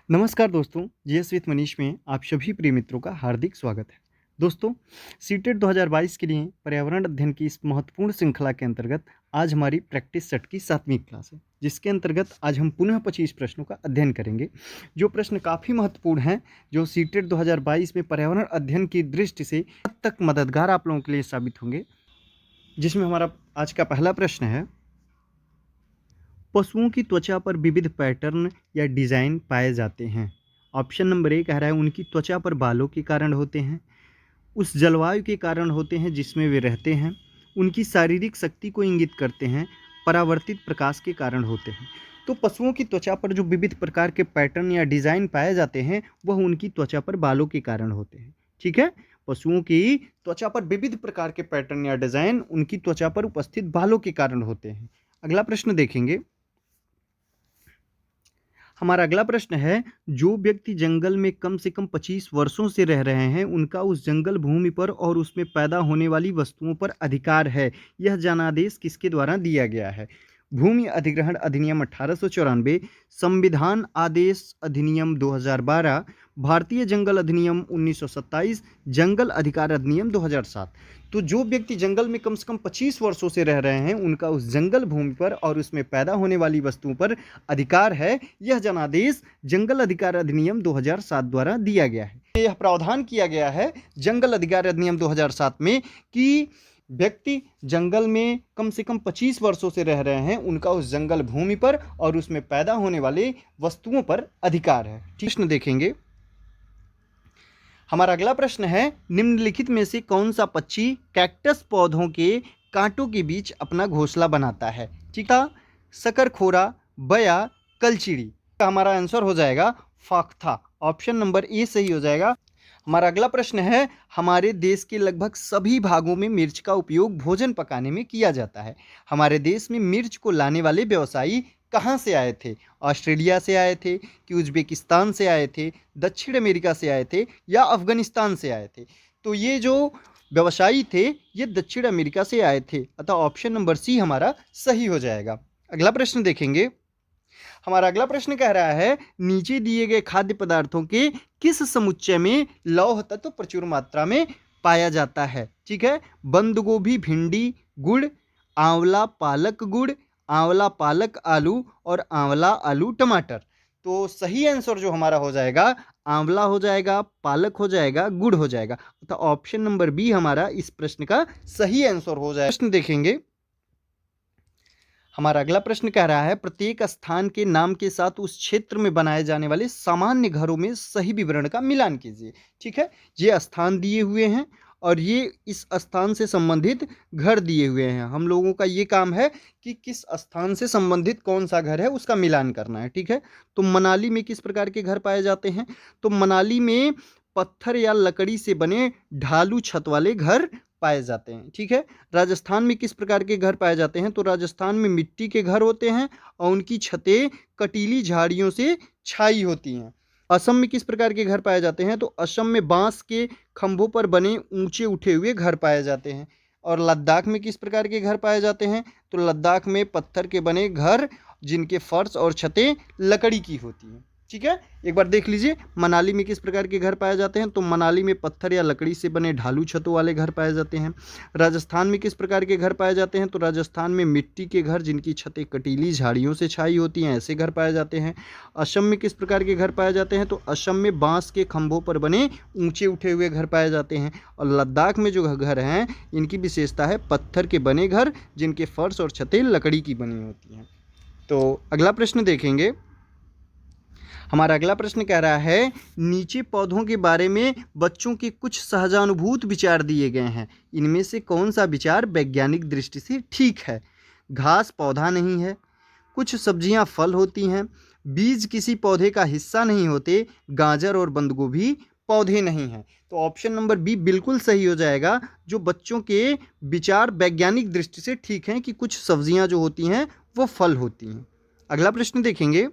नमस्कार दोस्तों, GS with Manish में आप सभी प्रिय मित्रों का हार्दिक स्वागत है। दोस्तों, सीटेट 2022 के लिए पर्यावरण अध्ययन की इस महत्वपूर्ण श्रृंखला के अंतर्गत आज हमारी प्रैक्टिस सेट की 7वीं क्लास है, जिसके अंतर्गत आज हम पुनः 25 प्रश्नों का अध्ययन करेंगे। जो प्रश्न काफ़ी महत्वपूर्ण हैं, जो सीटेट 2022 में पर्यावरण अध्ययन की दृष्टि से हद तक मददगार आप लोगों के लिए साबित होंगे। जिसमें हमारा आज का पहला प्रश्न है, पशुओं की त्वचा पर विविध पैटर्न या डिज़ाइन पाए जाते हैं। ऑप्शन नंबर ए कह रहा है उनकी त्वचा पर बालों के कारण होते हैं, उस जलवायु के कारण होते हैं जिसमें वे रहते हैं, उनकी शारीरिक शक्ति को इंगित करते हैं, परावर्तित प्रकाश के कारण होते हैं। तो पशुओं की त्वचा पर जो विविध प्रकार के पैटर्न या डिज़ाइन पाए जाते हैं वह उनकी त्वचा पर बालों के कारण होते हैं। ठीक है, पशुओं की त्वचा पर विविध प्रकार के पैटर्न या डिज़ाइन उनकी त्वचा पर उपस्थित बालों के कारण होते हैं। अगला प्रश्न देखेंगे। हमारा अगला प्रश्न है, जो व्यक्ति जंगल में कम से कम 25 वर्षों से रह रहे हैं उनका उस जंगल भूमि पर और उसमें पैदा होने वाली वस्तुओं पर अधिकार है। यह जनादेश किसके द्वारा दिया गया है? भूमि अधिग्रहण अधिनियम 1894, संविधान आदेश अधिनियम 2012, भारतीय जंगल अधिनियम 1927, जंगल अधिकार अधिनियम 2007। तो जो व्यक्ति जंगल में कम से कम 25 वर्षों से रह रहे हैं उनका उस जंगल भूमि पर और उसमें पैदा होने वाली वस्तुओं पर अधिकार है। यह जनादेश जंगल अधिकार अधिनियम 2007 द्वारा दिया गया है। यह प्रावधान किया गया है जंगल अधिकार अधिनियम 2007 में कि व्यक्ति जंगल में कम से कम 25 वर्षों से रह रहे हैं उनका उस जंगल भूमि पर और उसमें पैदा होने वाले वस्तुओं पर अधिकार है। प्रश्न देखेंगे। हमारा अगला प्रश्न है, निम्नलिखित में से कौन सा पक्षी कैक्टस पौधों के कांटों के बीच अपना घोंसला बनाता है? चीता, शकरखोरा, बया, कलचिड़ी। हमारा आंसर हो जाएगा फाख्ता। ऑप्शन नंबर ए सही हो जाएगा। हमारा अगला प्रश्न है, हमारे देश के लगभग सभी भागों में मिर्च का उपयोग भोजन पकाने में किया जाता है। हमारे देश में मिर्च को लाने वाले व्यवसायी कहाँ से आए थे? ऑस्ट्रेलिया से आए थे कि उज्बेकिस्तान से आए थे, दक्षिण अमेरिका से आए थे या अफगानिस्तान से आए थे? तो ये जो व्यवसायी थे ये दक्षिण अमेरिका से आए थे, अतः ऑप्शन नंबर सी हमारा सही हो जाएगा। अगला प्रश्न देखेंगे। हमारा अगला प्रश्न कह रहा है, नीचे दिए गए खाद्य पदार्थों के किस समुच्चय में लौह तत्व प्रचुर मात्रा में पाया जाता है? ठीक है, बंद गोभी भिंडी गुड़, आंवला पालक गुड़, आंवला पालक आलू और आंवला आलू टमाटर। तो सही आंसर जो हमारा हो जाएगा आंवला हो जाएगा, पालक हो जाएगा, गुड़ हो जाएगा। तो ऑप्शन नंबर बी हमारा इस प्रश्न का सही आंसर हो जाएगा। प्रश्न देखेंगे। हमारा अगला प्रश्न कह रहा है, प्रत्येक स्थान के नाम के साथ उस क्षेत्र में बनाए जाने वाले सामान्य घरों में सही विवरण का मिलान कीजिए। ठीक है, ये स्थान दिए हुए हैं और ये इस स्थान से संबंधित घर दिए हुए हैं। हम लोगों का ये काम है कि किस स्थान से संबंधित कौन सा घर है उसका मिलान करना है। ठीक है, तो मनाली में किस प्रकार के घर पाए जाते हैं? तो मनाली में पत्थर या लकड़ी से बने ढालू छत वाले घर पाए जाते हैं। ठीक है, राजस्थान में किस प्रकार के घर पाए जाते हैं? तो राजस्थान में मिट्टी के घर होते हैं और उनकी छतें कटीली झाड़ियों से छाई होती हैं। असम में किस प्रकार के घर पाए जाते हैं? तो असम में बांस के खंभों पर बने ऊंचे उठे हुए घर पाए जाते हैं। और लद्दाख में किस प्रकार के घर पाए जाते हैं? तो लद्दाख में पत्थर के बने घर जिनके फर्श और छतें लकड़ी की होती हैं। ठीक है, एक बार देख लीजिए मनाली में किस प्रकार के घर पाए जाते हैं। तो मनाली में पत्थर या लकड़ी से बने ढालू छतों वाले घर पाए जाते हैं। राजस्थान में किस प्रकार के घर पाए जाते हैं? तो राजस्थान में मिट्टी के घर जिनकी छतें कटीली झाड़ियों से छाई होती हैं, ऐसे घर पाए जाते हैं। असम में किस प्रकार के घर पाए जाते हैं? तो असम में बांस के खंभों पर बने ऊंचे उठे हुए घर पाए जाते हैं। और लद्दाख में जो घर हैं इनकी विशेषता है पत्थर के बने घर जिनके फर्श और छतें लकड़ी की बनी होती हैं। तो अगला प्रश्न देखेंगे। हमारा अगला प्रश्न कह रहा है, नीचे पौधों के बारे में बच्चों के कुछ सहजानुभूत विचार दिए गए हैं, इनमें से कौन सा विचार वैज्ञानिक दृष्टि से ठीक है? घास पौधा नहीं है, कुछ सब्जियां फल होती हैं, बीज किसी पौधे का हिस्सा नहीं होते, गाजर और बंद गोभी पौधे नहीं हैं। तो ऑप्शन नंबर बी बिल्कुल सही हो जाएगा। जो बच्चों के विचार वैज्ञानिक दृष्टि से ठीक हैं कि कुछ सब्जियां जो होती हैं वो फल होती हैं। अगला प्रश्न देखेंगे।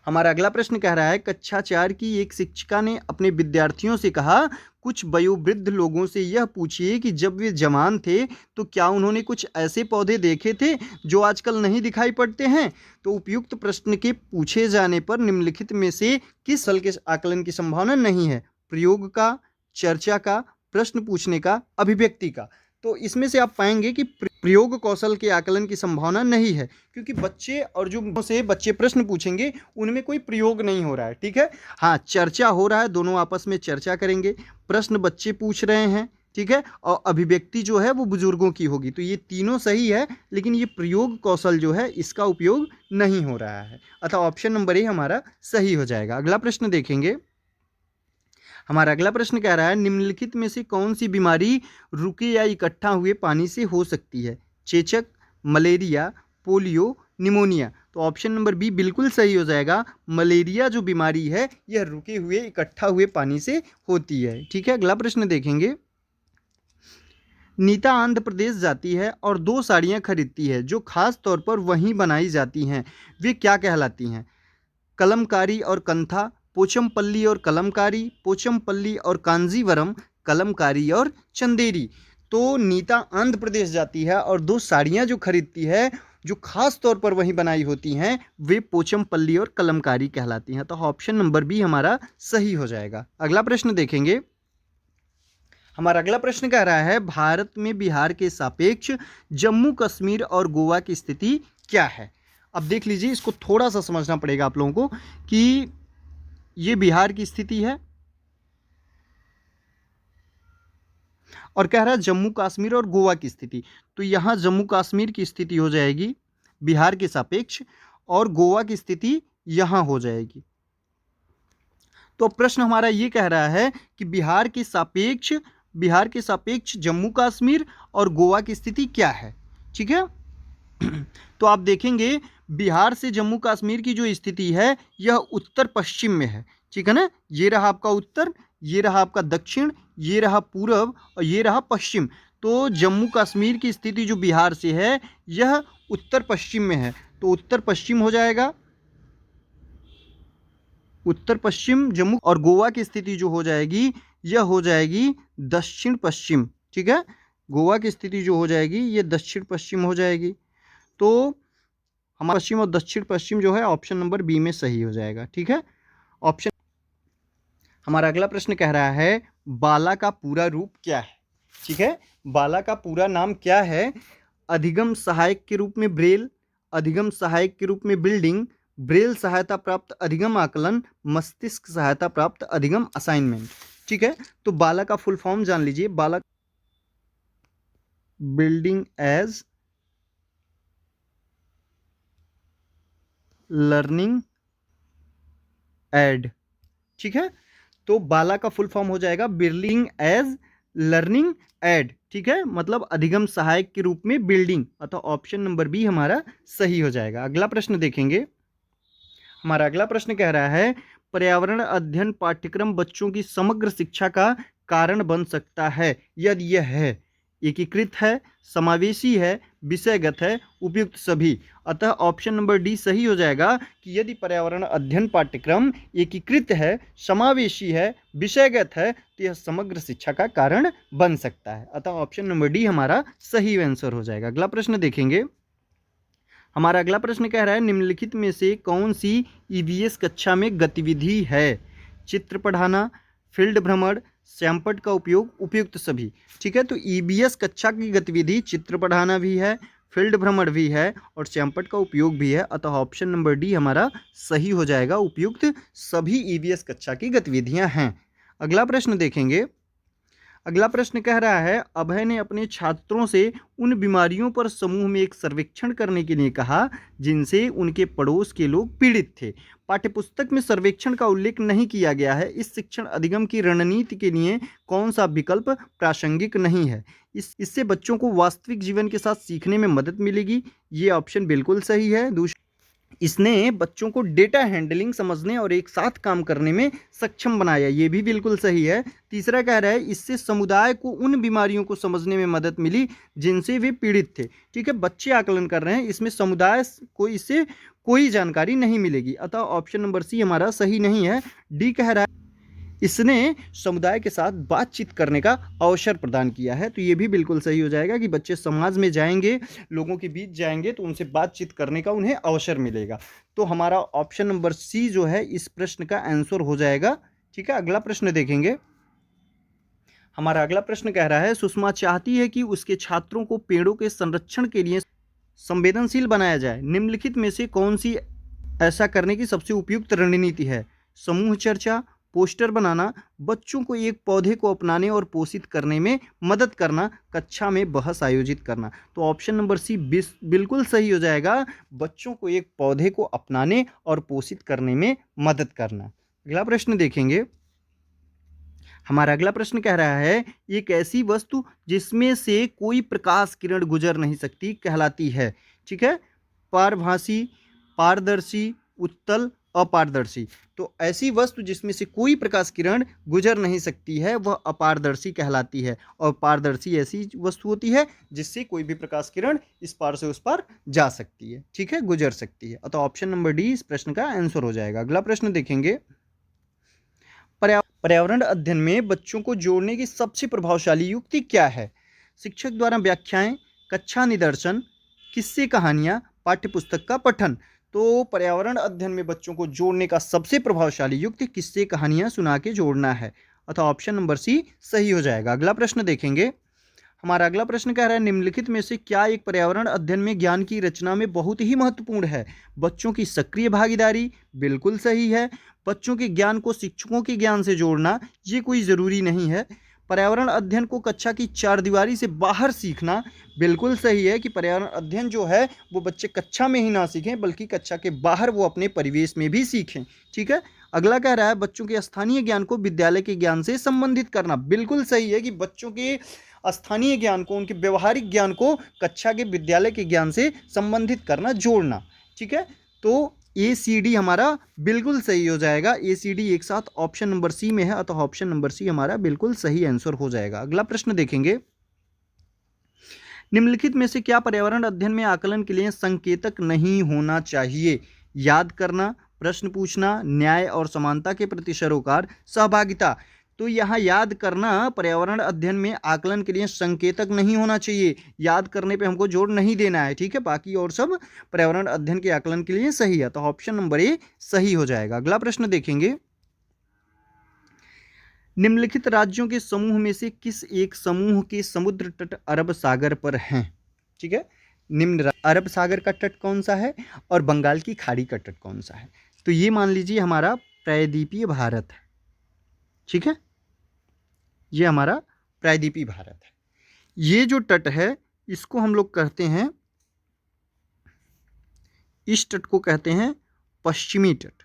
हमारा अगला प्रश्न कह रहा है, कक्षा 4 की एक शिक्षिका ने अपने विद्यार्थियों से कहा, कुछ वयोवृद्ध लोगों से यह पूछिए कि जब वे जवान थे तो क्या उन्होंने कुछ ऐसे पौधे देखे थे जो आजकल नहीं दिखाई पड़ते हैं। तो उपयुक्त प्रश्न के पूछे जाने पर निम्नलिखित में से किस फसल के आकलन की संभावना नहीं है। प्रयोग का, चर्चा का, प्रश्न पूछने का, अभिव्यक्ति का। तो इसमें से आप पाएंगे कि प्रयोग कौशल के आकलन की संभावना नहीं है, क्योंकि बच्चे और जो से बच्चे प्रश्न पूछेंगे उनमें कोई प्रयोग नहीं हो रहा है। ठीक है, हाँ चर्चा हो रहा है, दोनों आपस में चर्चा करेंगे, प्रश्न बच्चे पूछ रहे हैं, ठीक है, और अभिव्यक्ति जो है वो बुजुर्गों की होगी। तो ये तीनों सही है, लेकिन ये प्रयोग कौशल जो है इसका उपयोग नहीं हो रहा है, अतः ऑप्शन नंबर ए हमारा सही हो जाएगा। अगला प्रश्न देखेंगे। हमारा अगला प्रश्न कह रहा है, निम्नलिखित में से कौन सी बीमारी रुके या इकट्ठा हुए पानी से हो सकती है। चेचक, मलेरिया, पोलियो, निमोनिया। तो ऑप्शन नंबर बी बिल्कुल सही हो जाएगा। मलेरिया जो बीमारी है यह रुके हुए इकट्ठा हुए पानी से होती है। ठीक है, अगला प्रश्न देखेंगे। नीता आंध्र प्रदेश जाती है और 2 साड़ियाँ खरीदती है जो खास तौर पर वहीं बनाई जाती हैं, वे क्या कहलाती हैं। कलमकारी और कंथा, पोचमपल्ली और कलमकारी, पोचमपल्ली और कांजीवरम, कलमकारी और चंदेरी। तो नीता आंध्र प्रदेश जाती है और 2 साड़ियाँ जो खरीदती है जो खास तौर पर वहीं बनाई होती हैं, वे पोचमपल्ली और कलमकारी कहलाती हैं। तो ऑप्शन नंबर बी हमारा सही हो जाएगा। अगला प्रश्न देखेंगे। हमारा अगला प्रश्न कह रहा है, भारत में बिहार के सापेक्ष जम्मू कश्मीर और गोवा की स्थिति क्या है। अब देख लीजिए, इसको थोड़ा सा समझना पड़ेगा आप लोगों को कि ये बिहार की स्थिति है और कह रहा है जम्मू कश्मीर और गोवा की स्थिति। तो यहाँ जम्मू कश्मीर की स्थिति हो जाएगी बिहार के सापेक्ष और गोवा की स्थिति यहाँ हो जाएगी। तो प्रश्न हमारा ये कह रहा है कि बिहार के सापेक्ष जम्मू कश्मीर और गोवा की स्थिति क्या है। ठीक है, तो आप देखेंगे बिहार से जम्मू कश्मीर की जो स्थिति है यह उत्तर पश्चिम में है। ठीक है ना, ये रहा आपका उत्तर, ये रहा आपका दक्षिण, ये रहा पूर्व और ये रहा पश्चिम। तो जम्मू कश्मीर की स्थिति जो बिहार से है यह उत्तर पश्चिम में है, तो उत्तर पश्चिम हो जाएगा, उत्तर पश्चिम जम्मू। और गोवा की स्थिति जो हो जाएगी यह हो जाएगी दक्षिण पश्चिम। ठीक है, गोवा की स्थिति जो हो जाएगी ये दक्षिण पश्चिम हो जाएगी। तो हमारा पश्चिम और दक्षिण पश्चिम जो है ऑप्शन नंबर बी में सही हो जाएगा। ठीक है, ऑप्शन। हमारा अगला प्रश्न कह रहा है, बाला का पूरा रूप क्या है। ठीक है, बाला का पूरा नाम क्या है। अधिगम सहायक के रूप में ब्रेल, अधिगम सहायक के रूप में बिल्डिंग, ब्रेल सहायता प्राप्त अधिगम आकलन, मस्तिष्क सहायता प्राप्त अधिगम असाइनमेंट। ठीक है, तो बाला का फुल फॉर्म जान लीजिए। बाला बिल्डिंग एज लर्निंग एड। ठीक है, तो बाला का फुल फॉर्म हो जाएगा बिल्डिंग एज लर्निंग एड। ठीक है, मतलब अधिगम सहायक के रूप में बिल्डिंग, अतः ऑप्शन नंबर बी हमारा सही हो जाएगा। अगला प्रश्न देखेंगे। हमारा अगला प्रश्न कह रहा है, पर्यावरण अध्ययन पाठ्यक्रम बच्चों की समग्र शिक्षा का कारण बन सकता है यदि यह है एकीकृत है, समावेशी है, विषयगत है, उपयुक्त सभी। अतः ऑप्शन नंबर डी सही हो जाएगा कि यदि पर्यावरण अध्ययन पाठ्यक्रम एकीकृत है, समावेशी है, विषयगत है तो यह समग्र शिक्षा का कारण बन सकता है। अतः ऑप्शन नंबर डी हमारा सही आंसर हो जाएगा। अगला प्रश्न देखेंगे। हमारा अगला प्रश्न कह रहा है, निम्नलिखित में से कौन सी ईवीएस कक्षा में गतिविधि है। चित्र पढ़ाना, फील्ड भ्रमण, सैंपट का उपयोग, उपयुक्त सभी। ठीक है, तो ईवीएस कक्षा की गतिविधि चित्र पढ़ाना भी है, फील्ड भ्रमण भी है और सैंपट का उपयोग भी है। अतः ऑप्शन नंबर डी हमारा सही हो जाएगा, उपयुक्त सभी ईवीएस कक्षा की गतिविधियां हैं। अगला प्रश्न देखेंगे। अगला प्रश्न कह रहा है, अभय ने अपने छात्रों से उन बीमारियों पर समूह में एक सर्वेक्षण करने के लिए कहा जिनसे उनके पड़ोस के लोग पीड़ित थे। पाठ्यपुस्तक में सर्वेक्षण का उल्लेख नहीं किया गया है। इस शिक्षण अधिगम की रणनीति के लिए कौन सा विकल्प प्रासंगिक नहीं है। इससे बच्चों को वास्तविक जीवन के साथ सीखने में मदद मिलेगी। ये ऑप्शन बिल्कुल सही है। इसने बच्चों को डेटा हैंडलिंग समझने और एक साथ काम करने में सक्षम बनाया, ये भी बिल्कुल सही है। तीसरा कह रहा है इससे समुदाय को उन बीमारियों को समझने में मदद मिली जिनसे वे पीड़ित थे। ठीक है, बच्चे आकलन कर रहे हैं, इसमें समुदाय को इससे कोई जानकारी नहीं मिलेगी, अतः ऑप्शन नंबर सी हमारा सही नहीं है। डी कह रहा है इसने समुदाय के साथ बातचीत करने का अवसर प्रदान किया है, तो ये भी बिल्कुल सही हो जाएगा कि बच्चे समाज में जाएंगे, लोगों के बीच जाएंगे तो उनसे बातचीत करने का उन्हें अवसर मिलेगा। तो हमारा ऑप्शन नंबर सी जो है इस प्रश्न का आंसर हो जाएगा। ठीक है, अगला प्रश्न देखेंगे। हमारा अगला प्रश्न कह रहा है सुषमा चाहती है कि उसके छात्रों को पेड़ों के संरक्षण के लिए संवेदनशील बनाया जाए। निम्नलिखित में से कौन सी ऐसा करने की सबसे उपयुक्त रणनीति है? समूह चर्चा, पोस्टर बनाना, बच्चों को एक पौधे को अपनाने और पोषित करने में मदद करना, कक्षा में बहस आयोजित करना। तो ऑप्शन नंबर सी बिल्कुल सही हो जाएगा, बच्चों को एक पौधे को अपनाने और पोषित करने में मदद करना। अगला प्रश्न देखेंगे। हमारा अगला प्रश्न कह रहा है एक ऐसी वस्तु जिसमें से कोई प्रकाश किरण गुजर नहीं सकती कहलाती है। ठीक है, पारभासी, पारदर्शी, उत्तल, अपारदर्शी। तो ऐसी वस्तु जिसमें से कोई प्रकाश किरण गुजर नहीं सकती है वह अपारदर्शी कहलाती है, और पारदर्शी ऐसी वस्तु होती है जिससे कोई भी प्रकाश किरण इस पार से उस पार जा सकती है। ठीक है, गुजर सकती है, अतः ऑप्शन नंबर डी इस प्रश्न का आंसर हो जाएगा। अगला प्रश्न देखेंगे। पर्यावरण अध्ययन में बच्चों को जोड़ने की सबसे प्रभावशाली युक्ति क्या है? शिक्षक द्वारा व्याख्याएं, कक्षा निदर्शन, किस्से कहानियां, पाठ्यपुस्तक का पठन। तो पर्यावरण अध्ययन में बच्चों को जोड़ने का सबसे प्रभावशाली युक्ति किस्से कहानियां सुना के जोड़ना है, अतः ऑप्शन नंबर सी सही हो जाएगा। अगला प्रश्न देखेंगे। हमारा अगला प्रश्न कह रहा है निम्नलिखित में से क्या एक पर्यावरण अध्ययन में ज्ञान की रचना में बहुत ही महत्वपूर्ण है? बच्चों की सक्रिय भागीदारी, बिल्कुल सही है। बच्चों के ज्ञान को शिक्षकों के ज्ञान से जोड़ना, ये कोई ज़रूरी नहीं है। पर्यावरण अध्ययन को कक्षा की चारदीवारी से बाहर सीखना, बिल्कुल सही है कि पर्यावरण अध्ययन जो है वो बच्चे कक्षा में ही ना सीखें बल्कि कक्षा के बाहर वो अपने परिवेश में भी सीखें। ठीक है, अगला कह रहा है बच्चों के स्थानीय ज्ञान को विद्यालय के ज्ञान से संबंधित करना। बिल्कुल सही है कि बच्चों के स्थानीय ज्ञान को, उनके व्यवहारिक ज्ञान को कक्षा के विद्यालय के ज्ञान से संबंधित करना, जोड़ना। ठीक है, तो ए सी डी हमारा बिल्कुल सही हो जाएगा। ए सी डी एक साथ ऑप्शन नंबर सी में है, अतः ऑप्शन नंबर सी हमारा बिल्कुल सही आंसर हो जाएगा। अगला प्रश्न देखेंगे। निम्नलिखित में से क्या पर्यावरण अध्ययन में आकलन के लिए संकेतक नहीं होना चाहिए? याद करना, प्रश्न पूछना, न्याय और समानता के प्रति सरोकार, सहभागिता। तो यहाँ याद करना पर्यावरण अध्ययन में आकलन के लिए संकेतक नहीं होना चाहिए, याद करने पे हमको जोर नहीं देना है। ठीक है, बाकी और सब पर्यावरण अध्ययन के आकलन के लिए सही है, तो ऑप्शन नंबर ए सही हो जाएगा। अगला प्रश्न देखेंगे। निम्नलिखित राज्यों के समूह में से किस एक समूह के समुद्र तट अरब सागर पर हैं? ठीक है, निम्न अरब सागर का तट कौन सा है और बंगाल की खाड़ी का तट कौन सा है? तो ये मान लीजिए हमारा प्रायद्वीपीय भारत है। ठीक है, ये हमारा प्रायद्वीपीय भारत है। ये जो तट है इसको हम लोग कहते हैं, इस तट को कहते हैं पश्चिमी तट,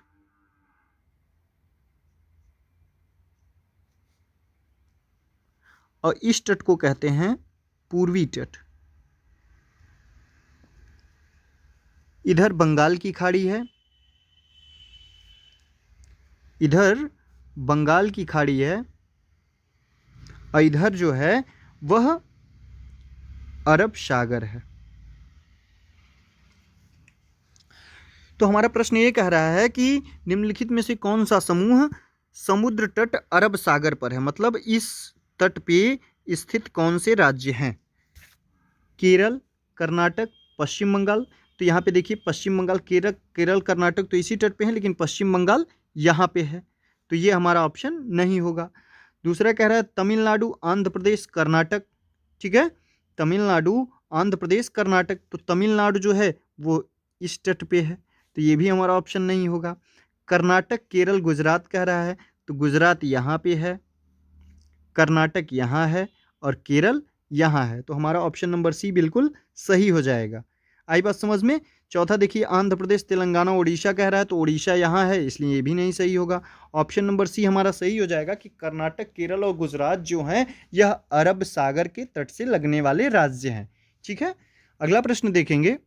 और इस तट को कहते हैं पूर्वी तट। इधर बंगाल की खाड़ी है, इधर बंगाल की खाड़ी है, और इधर जो है वह अरब सागर है। तो हमारा प्रश्न ये कह रहा है कि निम्नलिखित में से कौन सा समूह समुद्र तट अरब सागर पर है, मतलब इस तट पे स्थित कौन से राज्य हैं? केरल, कर्नाटक, पश्चिम बंगाल। तो यहाँ पे देखिए पश्चिम बंगाल, केरल कर्नाटक तो इसी तट पे है, लेकिन पश्चिम बंगाल यहाँ पे है, तो ये हमारा ऑप्शन नहीं होगा। दूसरा कह रहा है तमिलनाडु, आंध्र प्रदेश, कर्नाटक। ठीक है, तमिलनाडु, आंध्र प्रदेश, कर्नाटक। तो तमिलनाडु जो है वो इस तट पे है, तो ये भी हमारा ऑप्शन नहीं होगा। कर्नाटक, केरल, गुजरात कह रहा है, तो गुजरात यहाँ पे है, कर्नाटक यहाँ है और केरल यहाँ है, तो हमारा ऑप्शन नंबर सी बिल्कुल सही हो जाएगा। आई बात समझ में? चौथा देखिए आंध्र प्रदेश, तेलंगाना, उड़ीसा कह रहा है, तो उड़ीसा यहाँ है, इसलिए ये भी नहीं सही होगा। ऑप्शन नंबर सी हमारा सही हो जाएगा कि कर्नाटक, केरल और गुजरात जो हैं यह अरब सागर के तट से लगने वाले राज्य हैं। ठीक है, अगला प्रश्न देखेंगे।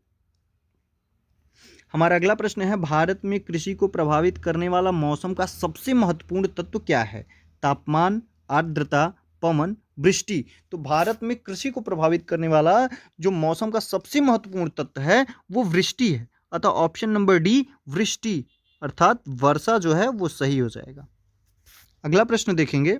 हमारा अगला प्रश्न है, भारत में कृषि को प्रभावित करने वाला मौसम का सबसे महत्वपूर्ण तत्व क्या है? तापमान, आर्द्रता, पवन, वृष्टि। तो भारत में कृषि को प्रभावित करने वाला जो मौसम का सबसे महत्वपूर्ण तत्व है वो वृष्टि है, अतः ऑप्शन नंबर डी वृष्टि अर्थात वर्षा जो है वो सही हो जाएगा। अगला प्रश्न देखेंगे,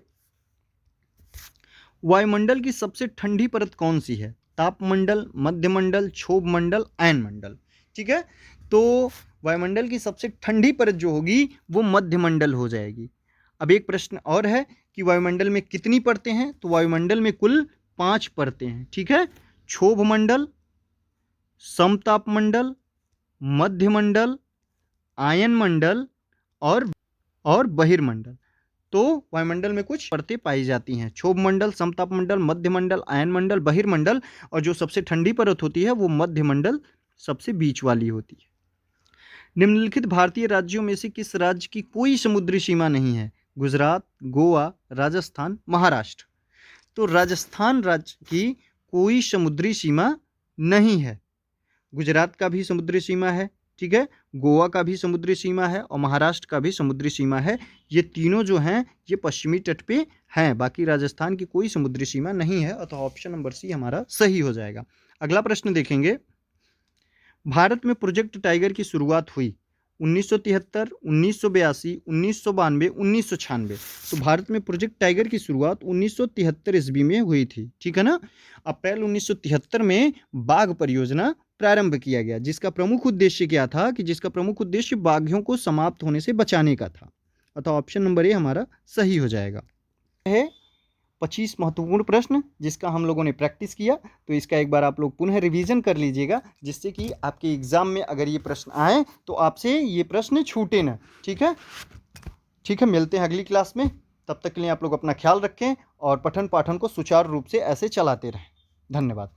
वायुमंडल की सबसे ठंडी परत कौन सी है? तापमंडल, मध्यमंडल, क्षोभमंडल, आयनमंडल। ठीक है, तो वायुमंडल की सबसे ठंडी परत जो होगी वो मध्यमंडल हो जाएगी। अब एक प्रश्न और है कि वायुमंडल में कितनी परतें हैं? तो वायुमंडल में कुल 5 परतें हैं। ठीक है, क्षोभमंडल, समतापमंडल, मध्यमंडल, आयनमंडल और बहिर्मंडल। तो वायुमंडल में कुछ परतें पाई जाती हैं, क्षोभमंडल, समतापमंडल, मध्यमंडल, आयनमंडल, बहिर्मंडल, और जो सबसे ठंडी परत होती है वो मध्यमंडल सबसे बीच वाली होती है। निम्नलिखित भारतीय राज्यों में से किस राज्य की कोई समुद्री सीमा नहीं है? गुजरात, गोवा, राजस्थान, महाराष्ट्र। तो राजस्थान राज्य की कोई समुद्री सीमा नहीं है। गुजरात का भी समुद्री सीमा है, ठीक है, गोवा का भी समुद्री सीमा है और महाराष्ट्र का भी समुद्री सीमा है। ये तीनों जो हैं ये पश्चिमी तट पे हैं, बाकी राजस्थान की कोई समुद्री सीमा नहीं है, अतः ऑप्शन नंबर सी हमारा सही हो जाएगा। अगला प्रश्न देखेंगे, भारत में प्रोजेक्ट टाइगर की शुरुआत हुई 1973, 1982, 1992, 1996। तो भारत में प्रोजेक्ट टाइगर की शुरुआत 1973 ईस्वी में हुई थी, ठीक है ना। अप्रैल 1973 में बाघ परियोजना प्रारंभ किया गया, जिसका प्रमुख उद्देश्य क्या था? कि जिसका प्रमुख उद्देश्य बाघों को समाप्त होने से बचाने का था, अतः ऑप्शन नंबर ए हमारा सही हो जाएगा। है 25 महत्वपूर्ण प्रश्न जिसका हम लोगों ने प्रैक्टिस किया, तो इसका एक बार आप लोग पुनः रिवीजन कर लीजिएगा, जिससे कि आपके एग्जाम में अगर ये प्रश्न आए तो आपसे ये प्रश्न छूटे ना। ठीक है, ठीक है, मिलते हैं अगली क्लास में। तब तक के लिए आप लोग अपना ख्याल रखें और पठन पाठन को सुचारू रूप से ऐसे चलाते रहें। धन्यवाद।